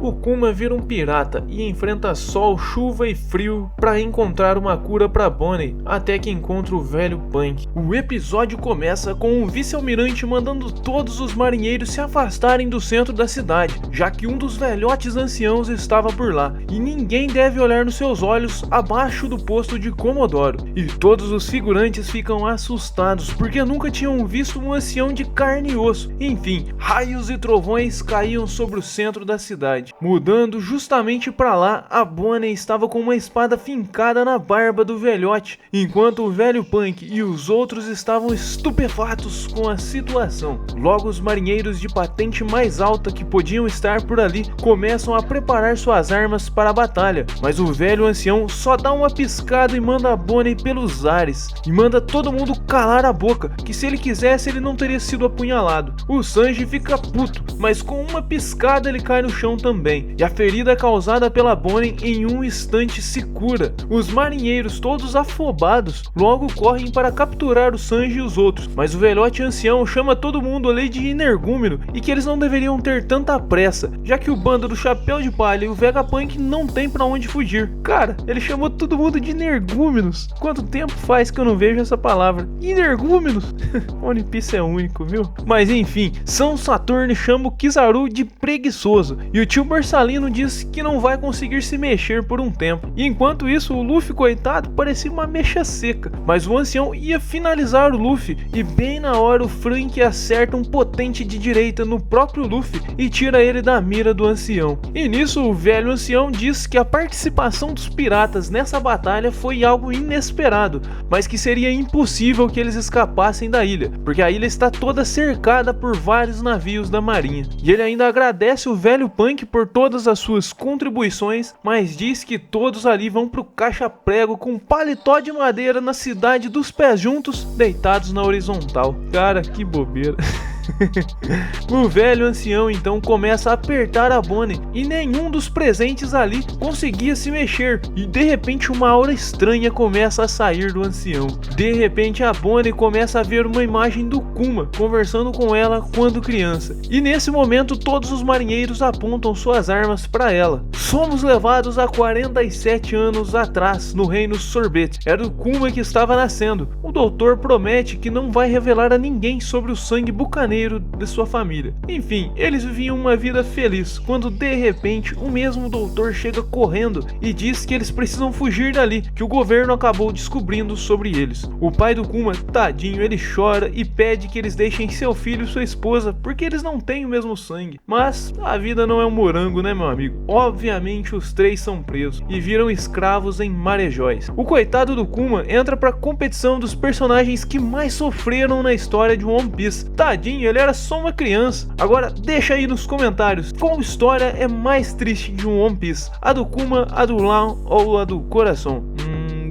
o Kuma vira um pirata e enfrenta sol, chuva e frio para encontrar uma cura para Bonnie, até que encontra o velho Punk. O episódio começa com o vice-almirante mandando todos os marinheiros se afastarem do centro da cidade, já que um dos velhotes anciãos estava por lá, e ninguém deve olhar nos seus olhos abaixo do posto de Comodoro. E todos os figurantes ficam assustados, porque nunca tinham visto um ancião de carne e osso. Enfim, raios e trovões caíam sobre o centro da cidade. Mudando justamente para lá, a Bonnie estava com uma espada fincada na barba do velhote, enquanto o velho Punk e os outros estavam estupefatos com a situação. Logo, os marinheiros de patente mais alta que podiam estar por ali começam a preparar suas armas para a batalha, mas o velho ancião só dá uma piscada e manda a Bonnie pelos ares, e manda todo mundo calar a boca, que se ele quisesse ele não teria sido apunhalado. O Sanji fica puto, mas com uma piscada ele cai no chão também, e a ferida causada pela Bonnie em um instante se cura. Os marinheiros, todos afobados, logo correm para capturar o Sanji e os outros, mas o velhote ancião chama todo mundo ali de energúmeno e que eles não deveriam ter tanta pressa, já que o bando do Chapéu de Palha e o Vegapunk não tem pra onde fugir. Cara, ele chamou todo mundo de energúmenos. Quanto tempo faz que eu não vejo essa palavra? Energúmenos? One Piece é único, viu? Mas enfim, São Saturno chama o Kizaru de preguiçoso, e o tio Borsalino diz que não vai conseguir se mexer por um tempo. E enquanto isso, o Luffy, coitado, parecia uma mecha seca, mas o ancião ia finalizar o Luffy, e bem na hora o Frank acerta um potente de direita no próprio Luffy e tira ele da mira do ancião. E nisso o velho ancião diz que a participação dos piratas nessa batalha foi algo inesperado, mas que seria impossível que eles escapassem da ilha, porque a ilha está toda cercada por vários navios da marinha. E ele ainda agradece o velho Punk por todas as suas contribuições, mas diz que todos ali vão pro caixa-prego com paletó de madeira na cidade dos pés juntos, deitados na horizontal. Cara, que bobeira. O velho ancião então começa a apertar a Bonnie e nenhum dos presentes ali conseguia se mexer, e de repente uma aura estranha começa a sair do ancião. De repente a Bonnie começa a ver uma imagem do Kuma conversando com ela quando criança, e nesse momento todos os marinheiros apontam suas armas para ela. Somos levados a 47 anos atrás no reino Sorbet. Era o Kuma que estava nascendo. O doutor promete que não vai revelar a ninguém sobre o sangue bucaneiro de sua família. Enfim, eles viviam uma vida feliz, quando de repente o mesmo doutor chega correndo e diz que eles precisam fugir dali, que o governo acabou descobrindo sobre eles. O pai do Kuma, tadinho, ele chora e pede que eles deixem seu filho e sua esposa, porque eles não têm o mesmo sangue. Mas a vida não é um morango, né, meu amigo? Obviamente os três são presos e viram escravos em Marejóis. O coitado do Kuma entra pra competição dos personagens que mais sofreram na história de One Piece. Tadinho, ele era só uma criança. Agora deixa aí nos comentários qual história é mais triste de um One Piece, a do Kuma, a do Law ou a do Coração?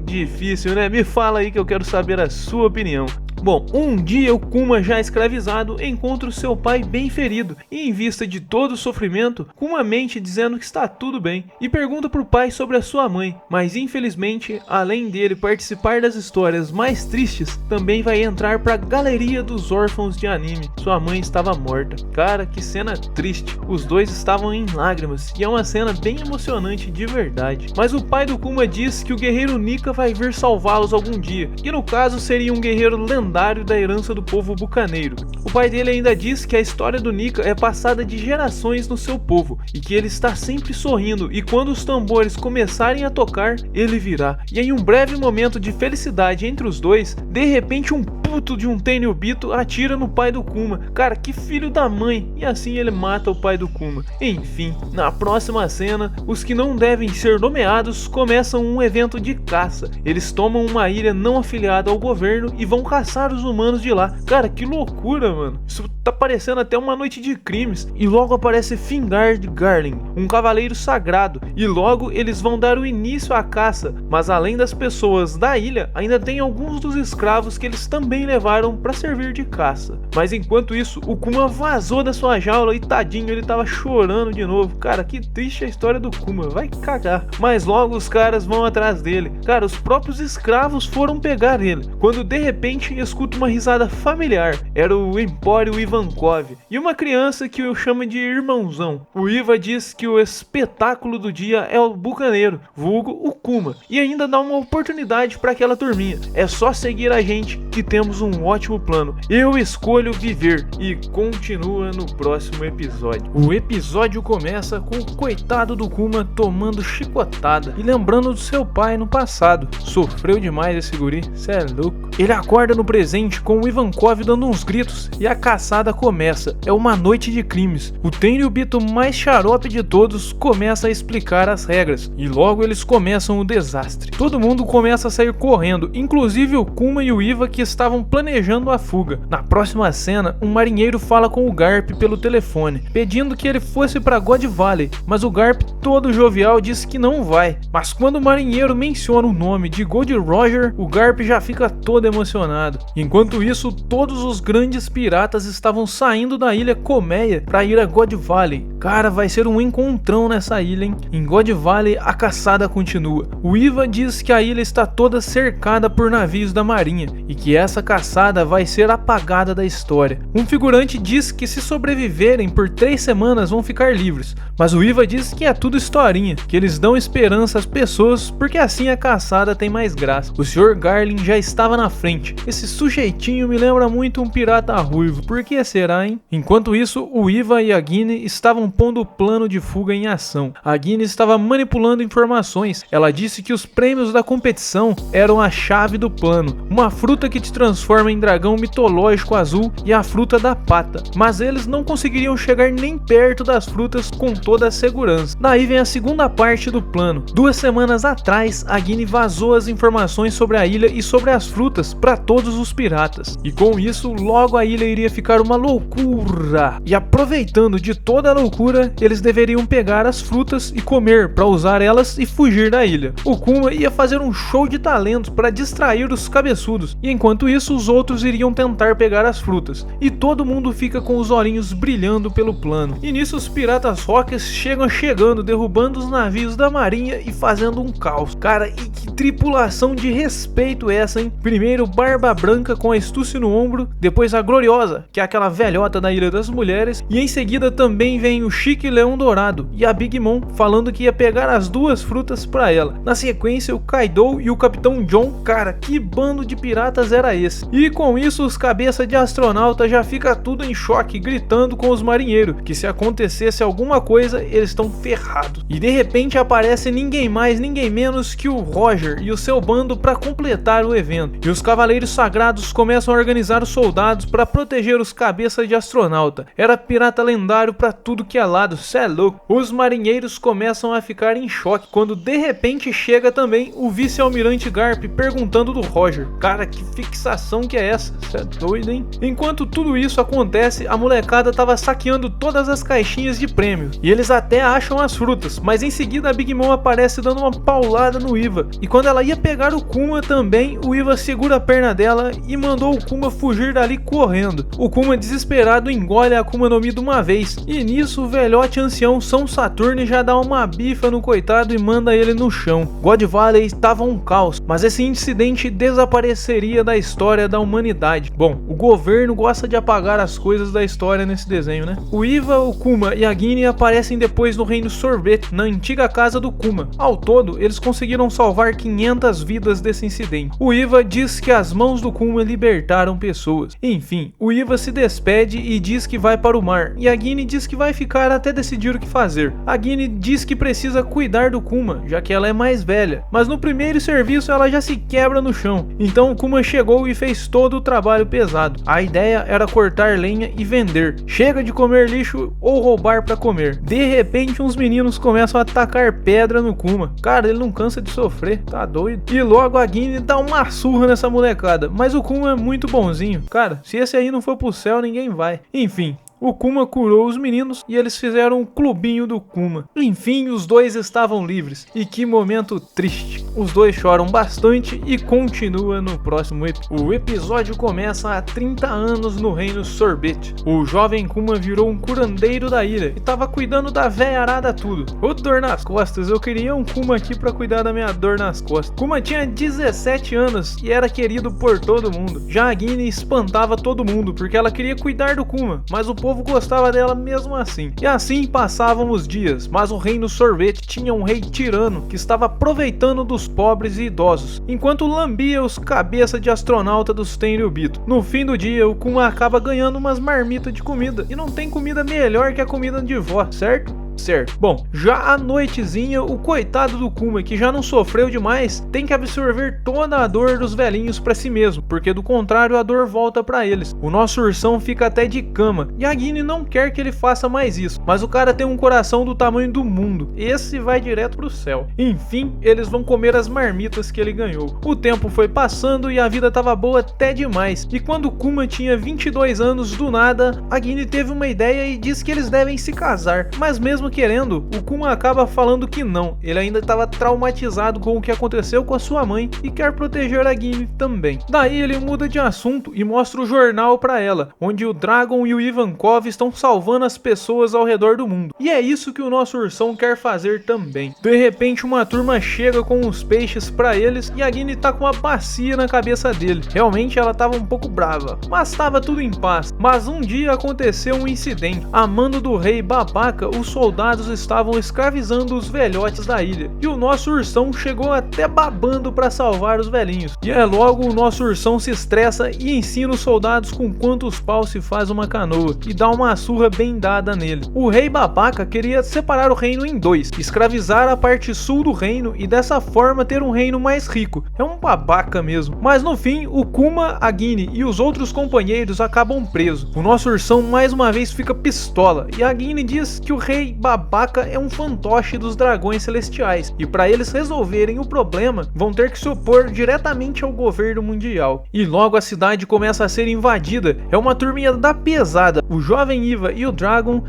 Difícil, né? Me fala aí que eu quero saber a sua opinião. Bom, um dia o Kuma, já escravizado, encontra o seu pai bem ferido e, em vista de todo o sofrimento, Kuma mente dizendo que está tudo bem e pergunta pro pai sobre a sua mãe, mas infelizmente, além dele participar das histórias mais tristes, também vai entrar pra galeria dos órfãos de anime. Sua mãe estava morta. Cara, que cena triste. Os dois estavam em lágrimas e é uma cena bem emocionante de verdade. Mas o pai do Kuma diz que o guerreiro Nika vai vir salvá-los algum dia, que no caso seria um guerreiro lendário da herança do povo bucaneiro. O pai dele ainda diz que a história do Nika é passada de gerações no seu povo e que ele está sempre sorrindo, e quando os tambores começarem a tocar, ele virá. E em um breve momento de felicidade entre os dois, de repente um puto de um Tenryubito atira no pai do Kuma. Cara, que filho da mãe! E assim ele mata o pai do Kuma. Enfim, na próxima cena, os que não devem ser nomeados começam um evento de caça. Eles tomam uma ilha não afiliada ao governo e vão caçar os humanos de lá. Cara, que loucura, mano. Isso tá parecendo até uma noite de crimes. E logo aparece Fingard Garling, um cavaleiro sagrado, e logo eles vão dar o início à caça. Mas além das pessoas da ilha, ainda tem alguns dos escravos que eles também também levaram para servir de caça. Mas enquanto isso, o Kuma vazou da sua jaula e tadinho, ele tava chorando de novo. Cara, que triste a história do Kuma, vai cagar. Mas logo os caras vão atrás dele. Cara, os próprios escravos foram pegar ele, quando de repente escuta uma risada familiar. Era o Empório Ivankov e uma criança que o chama de irmãozão. O Iva diz que o espetáculo do dia é o bucaneiro, vulgo o Kuma, e ainda dá uma oportunidade para aquela turminha. É só seguir a gente que temos um ótimo plano. Eu escolho viver. E continua no próximo episódio. O episódio começa com o coitado do Kuma tomando chicotada e lembrando do seu pai no passado. Sofreu demais esse guri, cê é louco. Ele acorda no presente com o Ivankov dando uns gritos e a caçada começa. É uma noite de crimes. O Tenryubito mais xarope de todos começa a explicar as regras e logo eles começam o desastre. Todo mundo começa a sair correndo, inclusive o Kuma e o Iva que estavam planejando a fuga. Na próxima cena, um marinheiro fala com o Garp pelo telefone, pedindo que ele fosse para God Valley, mas o Garp, todo jovial, diz que não vai. Mas quando o marinheiro menciona o nome de Gold Roger, o Garp já fica todo emocionado. Enquanto isso, todos os grandes piratas estavam saindo da ilha Colmeia para ir a God Valley. Cara, vai ser um encontrão nessa ilha, hein? Em God Valley, a caçada continua. O Iva diz que a ilha está toda cercada por navios da marinha e que essa caçada vai ser apagada da história. Um figurante diz que se sobreviverem por 3 semanas vão ficar livres, mas o Iva diz que é tudo historinha, que eles dão esperança às pessoas porque assim a caçada tem mais graça. O Sr. Garlin já estava na frente. Esse sujeitinho me lembra muito um pirata ruivo, por que será, hein? Enquanto isso, o Iva e a Guine estavam pondo o plano de fuga em ação. A Guine estava manipulando informações. Ela disse que os prêmios da competição eram a chave do plano, uma fruta que te transforma em dragão mitológico azul e a fruta da pata, mas eles não conseguiriam chegar nem perto das frutas com toda a segurança. Daí vem a segunda parte do plano. 2 semanas atrás, a Guine vazou as informações sobre a ilha e sobre as frutas para todos os piratas, e com isso logo a ilha iria ficar uma loucura, e aproveitando de toda a loucura, eles deveriam pegar as frutas e comer para usar elas e fugir da ilha. O Kuma ia fazer um show de talentos para distrair os cabeçudos, e enquanto isso os outros iriam tentar pegar as frutas, e todo mundo fica com os olhinhos brilhando pelo plano. E nisso os piratas rockers chegando, derrubando os navios da marinha e fazendo um caos. Cara, e que tripulação de respeito essa, hein? Primeiro Barba Branca com a Stussy no ombro, depois a Gloriosa, que é aquela velhota da Ilha das Mulheres, e em seguida também vem o Chique Leão Dourado e a Big Mom falando que ia pegar as 2 frutas pra ela. Na sequência o Kaido e o Capitão John. Cara, que bando de piratas era esse? E com isso os cabeça de astronauta já fica tudo em choque, gritando com os marinheiros que se acontecesse alguma coisa eles estão ferrados. E de repente aparece ninguém mais, ninguém menos que o Roger e o seu bando para completar o evento. E os Cavaleiros Sagrados começam a organizar os soldados para proteger os cabeças de astronauta. Era pirata lendário para tudo que é lado, cê é louco. Os marinheiros começam a ficar em choque quando de repente chega também o vice-almirante Garp perguntando do Roger. Cara, que fixação que é essa? Cê é doido, hein? Enquanto tudo isso acontece, a molecada tava saqueando todas as caixinhas de prêmios e eles até acham as frutas, mas em seguida a Big Mom aparece dando uma paulada no Iva, e quando ela ia pegar o Kuma também, o Iva segura a perna dela e mandou o Kuma fugir dali correndo. O Kuma desesperado engole a Akuma no Mi de uma vez, e nisso o velhote ancião São Saturno já dá uma bifa no coitado e manda ele no chão. God Valley estava um caos, mas esse incidente desapareceria da história da humanidade. Bom, o governo gosta de apagar as coisas da história nesse desenho, né? O Iva, o Kuma e a Guine aparecem depois no Reino Sorvete, na antiga casa do Kuma. Ao todo, eles conseguiram salvar 500 vidas desse incidente. O Iva diz que as mãos do Kuma libertaram pessoas. Enfim, o Iva se despede e diz que vai para o mar, e a Guine diz que vai ficar até decidir o que fazer. A Guine diz que precisa cuidar do Kuma, já que ela é mais velha, mas no primeiro serviço ela já se quebra no chão. Então o Kuma chegou e fez todo o trabalho pesado. A ideia era cortar lenha e vender. Chega de comer lixo ou roubar para comer. De repente uns meninos começam a atacar pedra no Kuma. Cara, ele não cansa de sofrer, tá doido? E logo a Guine dá uma surra nessa molecada, mas o Kuma é muito bonzinho. Cara, se esse aí não for pro céu, ninguém vai. Enfim, O Kuma curou os meninos e eles fizeram um clubinho do Kuma. Enfim, os dois estavam livres. E que momento triste. Os dois choram bastante e continua no próximo episódio. O episódio começa há 30 anos no reino Sorbet. O jovem Kuma virou um curandeiro da ilha e tava cuidando da véia arada tudo. Ô dor nas costas, eu queria um Kuma aqui pra cuidar da minha dor nas costas. Kuma tinha 17 anos e era querido por todo mundo. Já a Guine espantava todo mundo porque ela queria cuidar do Kuma, mas o povo gostava dela mesmo assim. E assim passavam os dias, mas o reino Sorbet tinha um rei tirano que estava aproveitando dos pobres e idosos, enquanto lambia os cabeça de astronauta dos Tenryubito. No fim do dia, o Kuma acaba ganhando umas marmitas de comida, e não tem comida melhor que a comida de vó, certo? Certo. Bom, já à noitezinha, o coitado do Kuma, que já não sofreu demais, tem que absorver toda a dor dos velhinhos pra si mesmo, porque do contrário a dor volta pra eles. O nosso ursão fica até de cama, e a Guine não quer que ele faça mais isso, mas o cara tem um coração do tamanho do mundo, esse vai direto pro céu. Enfim, eles vão comer as marmitas que ele ganhou. O tempo foi passando e a vida tava boa até demais, e quando o Kuma tinha 22 anos, do nada, a Guine teve uma ideia e disse que eles devem se casar, mas mesmo querendo, o Kuma acaba falando que não, ele ainda estava traumatizado com o que aconteceu com a sua mãe e quer proteger a Guine também. Daí ele muda de assunto e mostra o jornal para ela, onde o Dragon e o Ivankov estão salvando as pessoas ao redor do mundo. E é isso que o nosso ursão quer fazer também. De repente uma turma chega com uns peixes para eles e a Guine tá com uma bacia na cabeça dele. Realmente ela tava um pouco brava, mas estava tudo em paz. Mas um dia aconteceu um incidente. A mando do rei babaca, os soldados estavam escravizando os velhotes da ilha, e o nosso ursão chegou até babando para salvar os velhinhos. E é logo o nosso ursão se estressa e ensina os soldados com quantos paus se faz uma canoa, e dá uma surra bem dada nele. O rei babaca queria separar o reino em dois, escravizar a parte sul do reino e dessa forma ter um reino mais rico. É um babaca mesmo. Mas no fim, o Kuma, a Guine e os outros companheiros acabam presos. O nosso ursão mais uma vez fica pistola, e a Guine diz que o rei babaca é um fantoche dos dragões celestiais, e para eles resolverem o problema, vão ter que se opor diretamente ao governo mundial. E logo a cidade começa a ser invadida, é uma turminha da pesada. O jovem Iva e o Dragon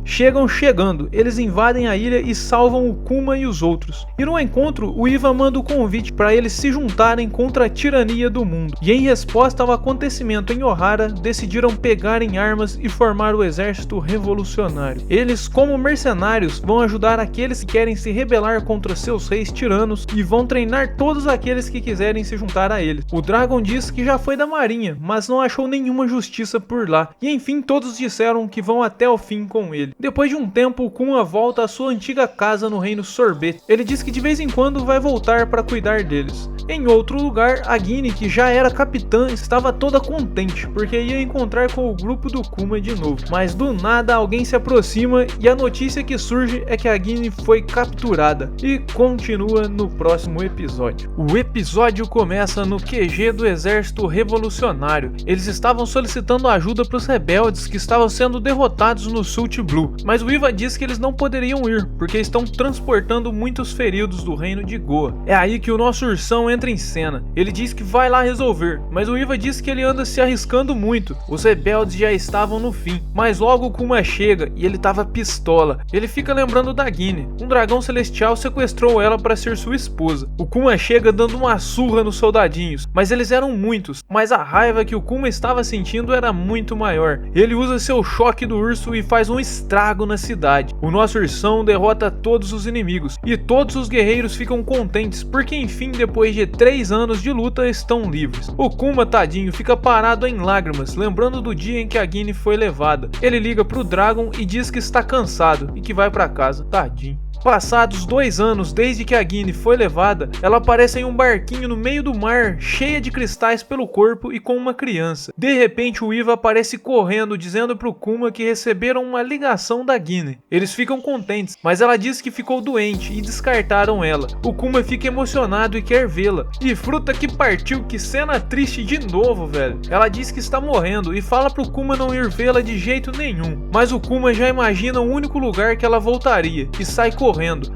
chegando, eles invadem a ilha e salvam o Kuma e os outros. E no encontro, o Iva manda o convite para eles se juntarem contra a tirania do mundo. E em resposta ao acontecimento em Ohara, decidiram pegar em armas e formar o exército revolucionário. Eles, como mercenários, vão ajudar aqueles que querem se rebelar contra seus reis tiranos e vão treinar todos aqueles que quiserem se juntar a eles. O Dragon diz que já foi da marinha, mas não achou nenhuma justiça por lá, e enfim todos disseram que vão até o fim com ele. Depois de um tempo, o Kuma volta à sua antiga casa no reino Sorbet. Ele diz que de vez em quando vai voltar para cuidar deles. Em outro lugar, a Guine, que já era capitã, estava toda contente, porque ia encontrar com o grupo do Kuma de novo. Mas do nada alguém se aproxima e a notícia que surge é que a Guine foi capturada. E continua no próximo episódio. O episódio começa no QG do Exército Revolucionário. Eles estavam solicitando ajuda para os rebeldes que estavam sendo derrotados no Sult Blue, mas o Iva diz que eles não poderiam ir, porque estão transportando muitos feridos do reino de Goa. É aí que o nosso ursão entra em cena. Ele diz que vai lá resolver, mas o Iva diz que ele anda se arriscando muito. Os rebeldes já estavam no fim, mas logo o Kuma chega e ele tava pistola. Ele fica lembrando da Guine. Um dragão celestial sequestrou ela para ser sua esposa. O Kuma chega dando uma surra nos soldadinhos, mas eles eram muitos, mas a raiva que o Kuma estava sentindo era muito maior. Ele usa seu choque do urso e faz um estrago na cidade. O nosso ursão derrota todos os inimigos e todos os guerreiros ficam contentes porque enfim, depois de 3 anos de luta, estão livres. O Kuma, tadinho, fica parado em lágrimas, lembrando do dia em que a Guine foi levada. Ele liga pro Dragon e diz que está cansado e que vai pra casa. Tadinho. Passados 2 anos desde que a Guine foi levada, ela aparece em um barquinho no meio do mar, cheia de cristais pelo corpo e com uma criança. De repente o Iva aparece correndo, dizendo pro Kuma que receberam uma ligação da Guine. Eles ficam contentes, mas ela diz que ficou doente e descartaram ela. O Kuma fica emocionado e quer vê-la. E fruta que partiu, que cena triste de novo, velho. Ela diz que está morrendo e fala pro Kuma não ir vê-la de jeito nenhum. Mas o Kuma já imagina o único lugar que ela voltaria e sai correndo.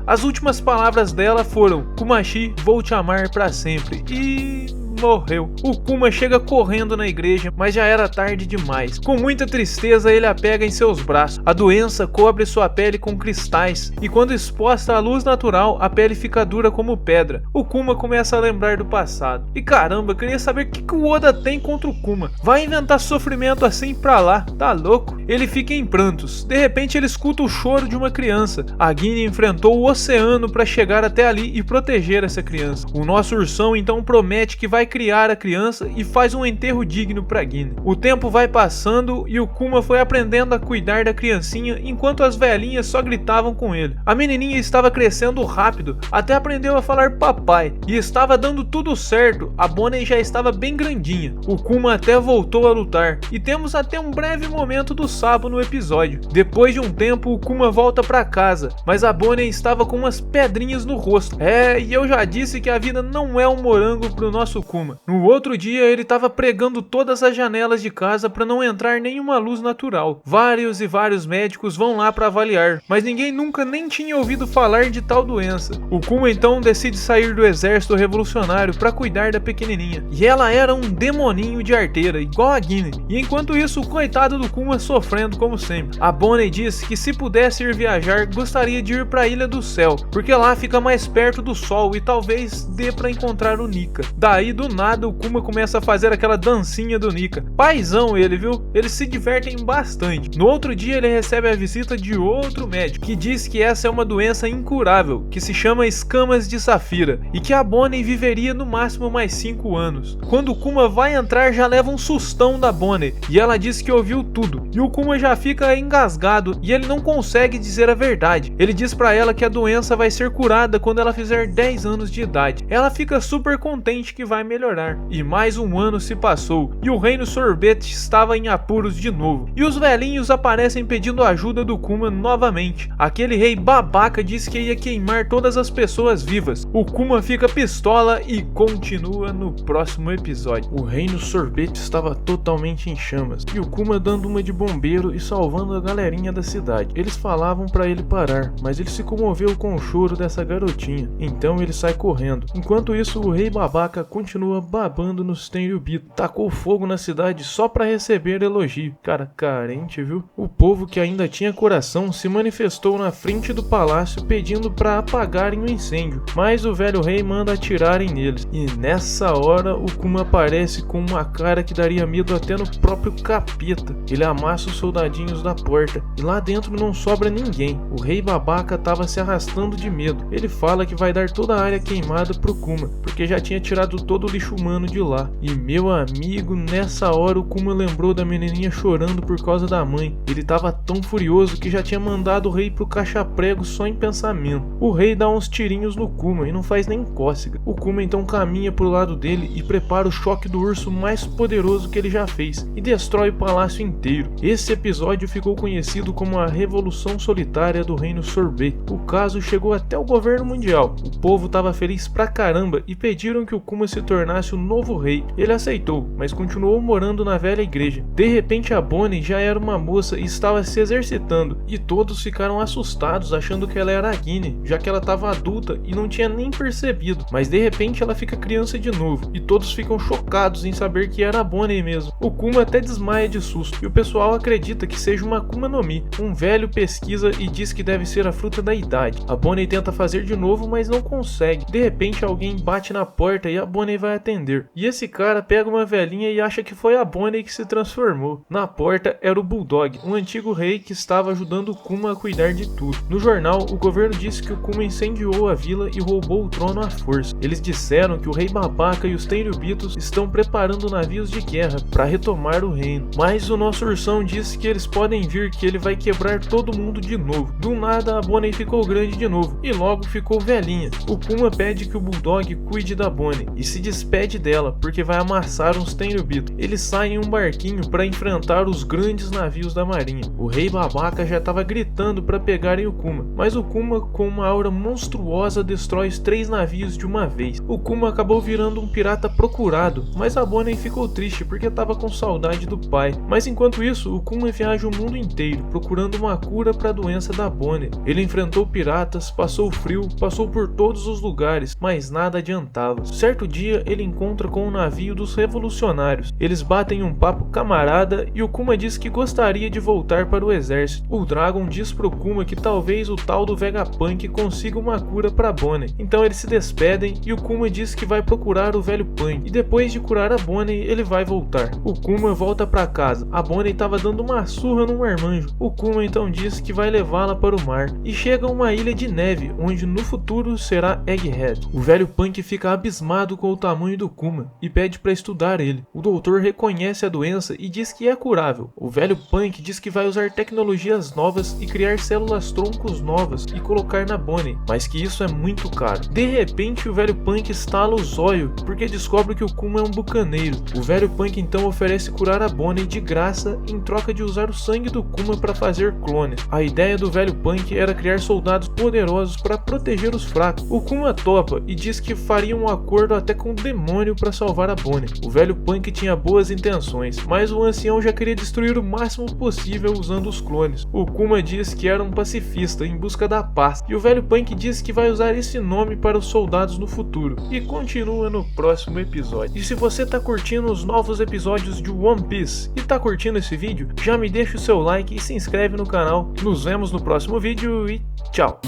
As últimas palavras dela foram: Kumashi, vou te amar pra sempre. E morreu. O Kuma chega correndo na igreja, mas já era tarde demais. Com muita tristeza, ele a pega em seus braços. A doença cobre sua pele com cristais, e quando exposta à luz natural, a pele fica dura como pedra. O Kuma começa a lembrar do passado. E caramba, eu queria saber o que o Oda tem contra o Kuma. Vai inventar sofrimento assim pra lá, tá louco? Ele fica em prantos. De repente ele escuta o choro de uma criança. A Guine enfrentou o oceano para chegar até ali e proteger essa criança. O nosso ursão então promete que vai criar a criança e faz um enterro digno pra Guine. O tempo vai passando e o Kuma foi aprendendo a cuidar da criancinha enquanto as velhinhas só gritavam com ele. A menininha estava crescendo rápido, até aprendeu a falar papai e estava dando tudo certo. A Bonnie já estava bem grandinha. O Kuma até voltou a lutar e temos até um breve momento do Sabo no episódio. Depois de um tempo, o Kuma volta pra casa, mas a Bonnie estava com umas pedrinhas no rosto. E eu já disse que a vida não é um morango pro nosso Kuma. No outro dia, ele estava pregando todas as janelas de casa para não entrar nenhuma luz natural. Vários e vários médicos vão lá para avaliar, mas ninguém nunca nem tinha ouvido falar de tal doença. O Kuma então decide sair do exército revolucionário para cuidar da pequenininha. E ela era um demoninho de arteira, igual a Guine. E enquanto isso, o coitado do Kuma sofrendo como sempre. A Bonnie disse que se pudesse ir viajar, gostaria de ir para a Ilha do Céu, porque lá fica mais perto do sol e talvez dê para encontrar o Nika. Daí do nada o Kuma começa a fazer aquela dancinha do Nika. Paizão ele, viu? Eles se divertem bastante. No outro dia ele recebe a visita de outro médico, que diz que essa é uma doença incurável, que se chama escamas de safira, e que a Bonnie viveria no máximo mais 5 anos. Quando o Kuma vai entrar, já leva um sustão da Bonnie, e ela diz que ouviu tudo. E o Kuma já fica engasgado, e ele não consegue dizer a verdade. Ele diz pra ela que a doença vai ser curada quando ela fizer 10 anos de idade. Ela fica super contente que vai melhorar. E mais um ano se passou, e o Reino Sorbete estava em apuros de novo. E os velhinhos aparecem pedindo ajuda do Kuma novamente. Aquele rei babaca disse que ia queimar todas as pessoas vivas. O Kuma fica pistola e continua no próximo episódio. O Reino Sorbete estava totalmente em chamas, e o Kuma dando uma de bombeiro e salvando a galerinha da cidade. Eles falavam pra ele parar, mas ele se comoveu com o choro dessa garotinha, então ele sai correndo. Enquanto isso, o rei babaca continua babando nos Tenryubito. Tacou fogo na cidade só pra receber elogio. Cara, carente, viu? O povo que ainda tinha coração se manifestou na frente do palácio pedindo pra apagarem o incêndio, mas o velho rei manda atirarem neles. E nessa hora, o Kuma aparece com uma cara que daria medo até no próprio capeta. Ele amassa os soldadinhos da porta, e lá dentro não sobra ninguém. O rei babaca tava se arrastando de medo. Ele fala que vai dar toda a área queimada pro Kuma, porque já tinha tirado todo o lixo humano de lá. E meu amigo, nessa hora o Kuma lembrou da menininha chorando por causa da mãe. Ele tava tão furioso que já tinha mandado o rei pro caixa-prego só em pensamento. O rei dá uns tirinhos no Kuma e não faz nem cócega. O Kuma então caminha pro lado dele e prepara o choque do urso mais poderoso que ele já fez, e destrói o palácio inteiro. Esse episódio ficou conhecido como a Revolução Solitária do Reino Sorbet. O caso chegou até o governo mundial. O povo tava feliz pra caramba e pediram que o Kuma se tornasse o novo rei. Ele aceitou, mas continuou morando na velha igreja. De repente a Bonnie já era uma moça e estava se exercitando, e todos ficaram assustados achando que ela era a Guine, já que ela estava adulta e não tinha nem percebido. Mas de repente ela fica criança de novo, e todos ficam chocados em saber que era a Bonnie mesmo. O Kuma até desmaia de susto, e o pessoal acredita que seja uma Akuma no Mi. Um velho pesquisa e diz que deve ser a fruta da idade. A Bonnie tenta fazer de novo, mas não consegue. De repente alguém bate na porta e a Bonnie vai atender. E esse cara pega uma velhinha e acha que foi a Bonnie que se transformou. Na porta era o Bulldog, um antigo rei que estava ajudando o Kuma a cuidar de tudo. No jornal, o governo disse que o Kuma incendiou a vila e roubou o trono à força. Eles disseram que o rei babaca e os Tenryubitos estão preparando navios de guerra para retomar o reino. Mas o nosso ursão disse que eles podem vir, que ele vai quebrar todo mundo de novo. Do nada a Bonnie ficou grande de novo e logo ficou velhinha. O Kuma pede que o Bulldog cuide da Bonnie e se despede dela porque vai amassar uns Tenryubito. Eles saem em um barquinho para enfrentar os grandes navios da marinha. O rei babaca já estava gritando para pegarem o Kuma, mas o Kuma, com uma aura monstruosa, destrói os 3 navios de uma vez. O Kuma acabou virando um pirata procurado, mas a Bonnie ficou triste porque estava com saudade do pai. Mas enquanto isso, o Kuma viaja o mundo inteiro procurando uma cura para a doença da Bonnie. Ele enfrentou piratas, passou frio, passou por todos os lugares, mas nada adiantava. Certo dia ele encontra com um navio dos revolucionários. Eles batem um papo camarada e o Kuma diz que gostaria de voltar para o exército. O Dragon diz pro Kuma que talvez o tal do Vegapunk consiga uma cura para Bonnie. Então eles se despedem e o Kuma diz que vai procurar o velho Punk. E depois de curar a Bonnie, ele vai voltar. O Kuma volta para casa. A Bonnie estava dando uma surra num marmanjo. O Kuma então diz que vai levá-la para o mar. E chega a uma ilha de neve, onde no futuro será Egghead. O velho Punk fica abismado com o tamanho do Kuma e pede para estudar ele. O doutor reconhece a doença e diz que é curável. O velho Punk diz que vai usar tecnologias novas e criar células troncos novas e colocar na Bonnie, mas que isso é muito caro. De repente o velho Punk estala o zóio porque descobre que o Kuma é um bucaneiro. O velho Punk então oferece curar a Bonnie de graça em troca de usar o sangue do Kuma para fazer clones. A ideia do velho Punk era criar soldados poderosos para proteger os fracos. O Kuma topa e diz que faria um acordo até com o demônio para salvar a Bonnie. O velho Punk tinha boas intenções, mas o ancião já queria destruir o máximo possível usando os clones. O Kuma diz que era um pacifista em busca da paz, e o velho Punk diz que vai usar esse nome para os soldados no futuro. E continua no próximo episódio. E se você tá curtindo os novos episódios de One Piece e tá curtindo esse vídeo, já me deixa o seu like e se inscreve no canal. Nos vemos no próximo vídeo e tchau!